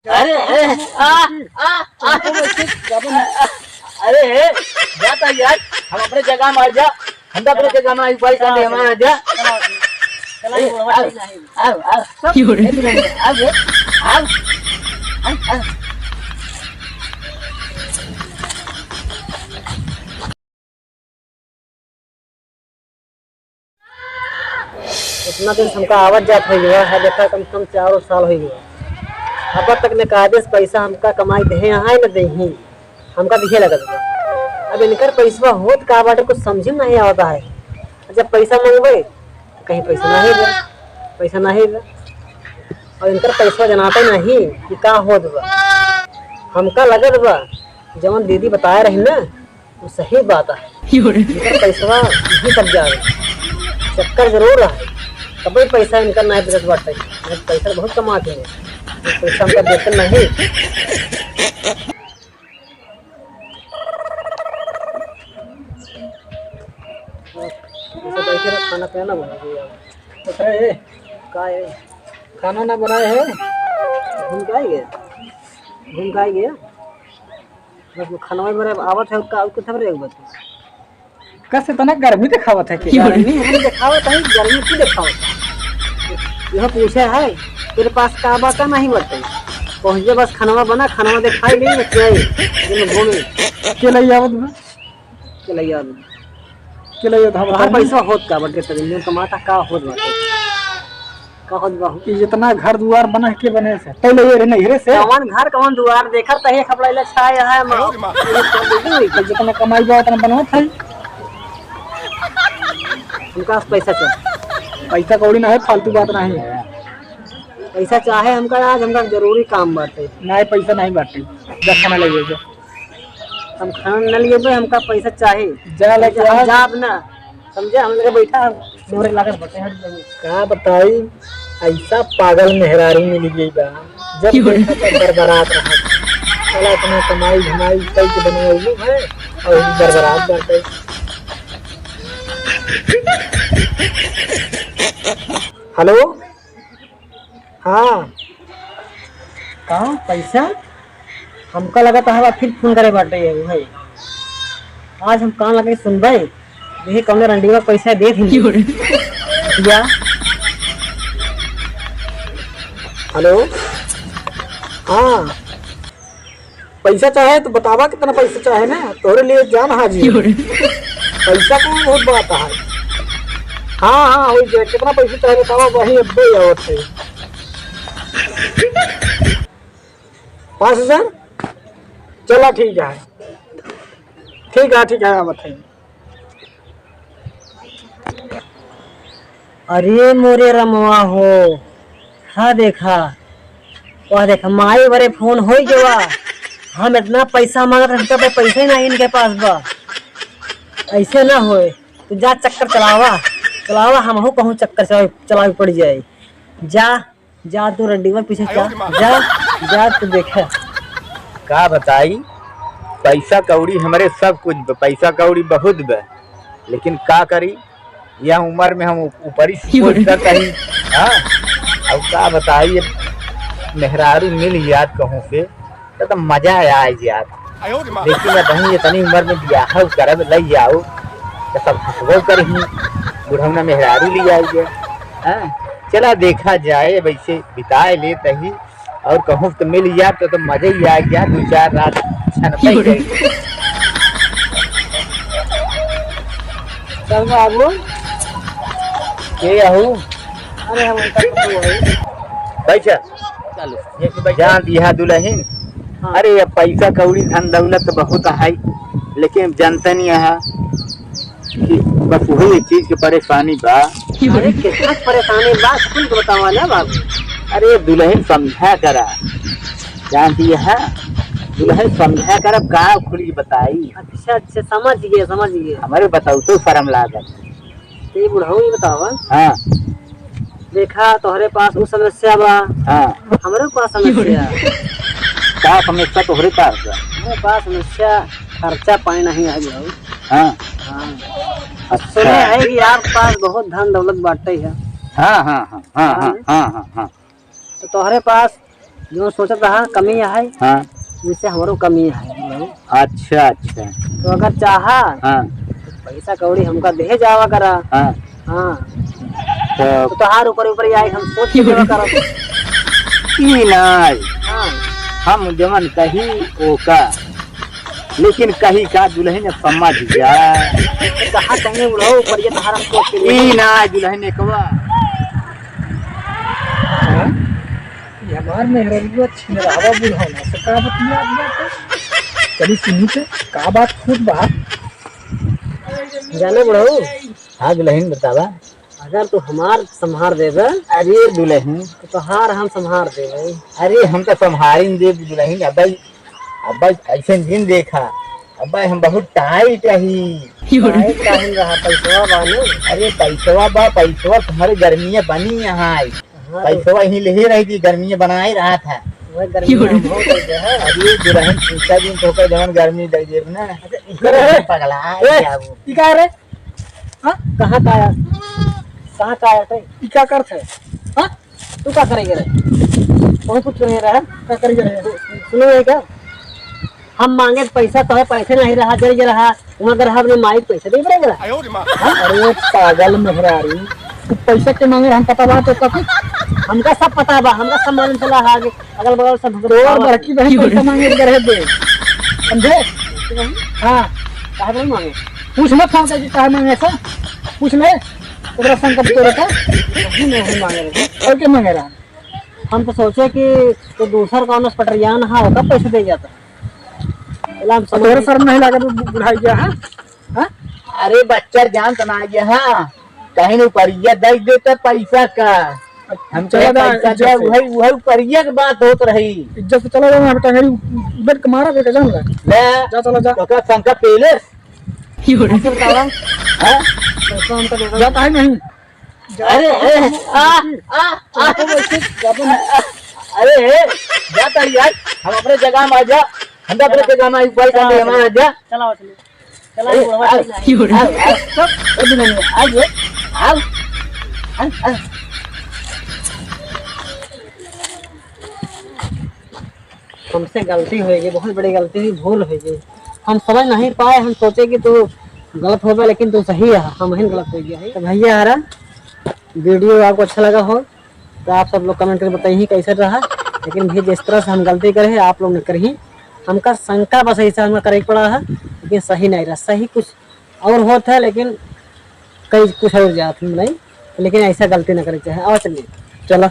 अरे अरे जाता यार, हम अपने जगह में आ जा, हम अपने जगह में भाई करने हमारा जा। इतना दिन हमका आवत जात हो गया है, देखा कम से कम 4 साल हो गया। अब तक ने कायदे से पैसा हमका कमाई दे यहाँ न दे ही हमका दिखे लगत बा। अब इनकर पैसा होत का बाटे कुछ समझ में नहीं आता है। जब पैसा मांगबे तो कहीं पैसा नहीं दे, पैसा नहीं दे, और इनकर पैसा जनाते नहीं कि का होत बा। हमका लगत बा जवन दीदी बताए रही ना वो सही बात है। इनकर पैसा नहीं सब जाए, चक्कर जरूर है, कभी पैसा इनका नहीं बचत बाटे। पैसा बहुत कमाते हैं, पैसा हमका देते नहीं। खाना पीना बना दिया का है, खाना ना बनाए है, घूम के आई गया बस खाना मेरे आवत है उसका कितना रे कैसे तना गर्मी दिखावत है कि गर्मी हम दिखावत है, गर्मी की दिखावत है। यह पूछे है तेरे पास का बात नहीं बटे पहुंचे बस खाना बना, खाना दिखाई नहीं बच्चे घूमे चलैया हमारा पैसा होत का बटे तरीके कमाता का होत बाटे का होत बा कि जितना घर दुआर बना के बने से पहले ये नहीं रे से कौन घर कौन दुआर देखत है खपड़ाइला छाया है जितना कमाई बा उतना बनवत है। उनका पैसा चाहिए, पैसा कौड़ी ना है, फालतू बात नहीं है। पैसा चाहे हमका आज हमका जरूरी काम बाटे, नहीं पैसा नहीं बाटे। जब खाना ले जो हम खाना न लिए भाई हमका पैसा चाहिए जा लेके जाब ना समझे। हम लगे बैठा मोरे लागत बटे का बताई ऐसा पागल मेहरारू मिल गई बा जब देखा तो बरबरात रहा चला इतना कमाई धमाई कई के बनवाई है और बरबरात बाटे। हेलो हाँ कहाँ पैसा हमका लगा था फिर फोन करे बाटे भाई। आज हम कहाँ लगे सुन भाई देखिए कौन रंडी का पैसा दे थी या हेलो हाँ पैसा चाहे तो बतावा कितना पैसा चाहे ना तोरे लिए जान हाजिर। पैसा कौन बहुत बात है। हाँ हाँ हो जाए कितना पैसा चाहे बतावा वही अब आवत है 5000 चला ठीक है ठीक है बताइए। अरे मोरे रमवा हो हाँ देखा वह देखा माई बड़े फोन हो गया हम इतना पैसा मांगत रहे पे पैसे नहीं इनके पास बा। ऐसे ना होए तो जा चक्कर चलावा हम हो कहूँ चक्कर चलावी पड़ जाए। जा तू रंडीवर पीछे जा तू देखा का बताई पैसा कौड़ी हमारे सब कुछ पैसा कौड़ी बहुत बे, लेकिन का करी यह उम्र में हम ऊपर ही कहीं। हाँ अब का बताई मेहरारू मिल याद कहूँ से तो मजा आया याद। लेकिन बहन इतनी उम्र में बियाह करब लग जाओ तो सब हंसबो कर ही बुढ़ौना मेहरारू ले आइए। हाँ चला देखा जाए वैसे बिताए ले तही और कहूँ तो मिल जाए तो मजा ही आ गया 2-4 रात चल बाबू के आहू अरे हम बैठा जान दिया दुल्हन। अरे अब पैसा कौड़ी धन दौलत तो बहुत है, लेकिन जनता नहीं है कि बस वही एक चीज की परेशानी बा। अरे कितना परेशानी बात खुल के बतावा ना बाबू। अरे दुल्हन समझा करा जानती है दुल्हन समझा कर अब का खुली बताई। अच्छा समझ गए हमारे बताओ तो शर्म लागत ये बुढ़ाऊ ही बतावा। हाँ देखा तोहरे पास वो समस्या बा, हाँ हमारे पास समस्या का समस्या तोहरे पास बा। हमारे पास समस्या खर्चा पानी नहीं है बुढ़ाऊ। हाँ हाँ सुने है कि आपके पास बहुत धन दौलत बांटे है। हाँ हाँ हाँ हाँ हाँ हाँ हाँ हाँ तो तोहरे पास जो सोचत रहा कमी है हाँ उससे हमारो कमी है। अच्छा अच्छा तो अगर चाहा हाँ तो पैसा कौड़ी हमका दे जावा करा। हाँ हाँ तो तो तोहार ऊपर ऊपर ही आई हम सोच के देवा करा। ई नाय हाँ हम जमन कही ओका लेकिन कही का दुल्हन समझ जा कहाँ कहीं उड़ो ऊपर ये तोहार हम सोच के ई ना दुल्हन कवा हमार मेहरबिया छिनरावा बुढ़ाना से का बतिया जाते कभी सुनी से का बात खुद बात जाने बुढ़ऊ हाँ दुल्हन बतावा। अगर तू हमार संभार देबे अरे दुल्हन तो तोहार हम संभार देबे। अरे हम तो संभारी दे दुल्हन अब ऐसे दिन देखा अब हम बहुत टाइट रही काहे रहा पैसा बाने। अरे पैसवा तुम्हारे गर्मियाँ बनी यहाँ हाँ, पैसवा यहीं ले ही रही थी गर्मियाँ बना ही रहा था। वह गर्मी में हम हो गए है। अरे दुल्हन पूछा दिन तो जवन गर्मी दे दे ना पगला क्या वो ई का रे कहाँ का आया कहाँ का आया थे ई का करत है हाँ तू क्या करेंगे रे कौन कुछ नहीं रहा का करेंगे रे सुनो ये क्या हम मांगे तो पैसा तो है पैसे नहीं रहा जल रहा वहाँ अगर हमने माइक पैसे नहीं पड़ेगा। अरे पागल मेहरारी तू पैसा के मांगे हम पता बात तो कभी हमका सब पता बा हमका सब मालूम चला है आगे अगल बगल सब हमको तो पता बा। बड़की बहन पैसा मांगे तो रह दे समझे हाँ काहे नहीं मांगे पूछ मत फोन करके काहे मांगे ऐसा पूछ ले ओकरा संग कब तोरे का नहीं मांगे रहे। और के मांगे रहा हम तो सोचे कि तो दूसर कौन पटरियान हाँ होगा पैसे दे जाता हम तोरे सर नहीं लगा बुढ़ाई गया हाँ अरे बच्चा जान तना गया हाँ कहीं न परिया दे देता पैसा का हम चला दा पैसा इज्जत दे से। वही परिया की बात होत रही इज्जत से चला जाना बेटा मेरी बेट के मारा बेटा जान ले ले जा चला जा तो का शंका पेले ऐसे बतावा हाँ? पैसा हमका दे दो। जाता है नहीं अरे अरे जाता यार हम अपने जगह में आ जा हम अपने जगह में ऊपर का हमारा आ जा चला चलो चला बुढ़वा हमसे गलती हो गई बहुत बड़ी गलती हुई भूल हो गई हम समझ नहीं पाए हम सोचे कि तू गलत हो गया लेकिन तू सही है हम ही गलत हो गया है। तो भैया हरा वीडियो आपको अच्छा लगा हो तो आप सब लोग कमेंट करके बताइए कैसे रहा लेकिन भी जिस तरह से हम गलती करे हैं आप लोग ने करी हमका शंका बस ऐसा हमका करे पड़ा है लेकिन सही नहीं रहा सही कुछ और होता है लेकिन कई कुछ और जात नहीं लेकिन ऐसा गलती ना करे चाहे और चलिए चलो।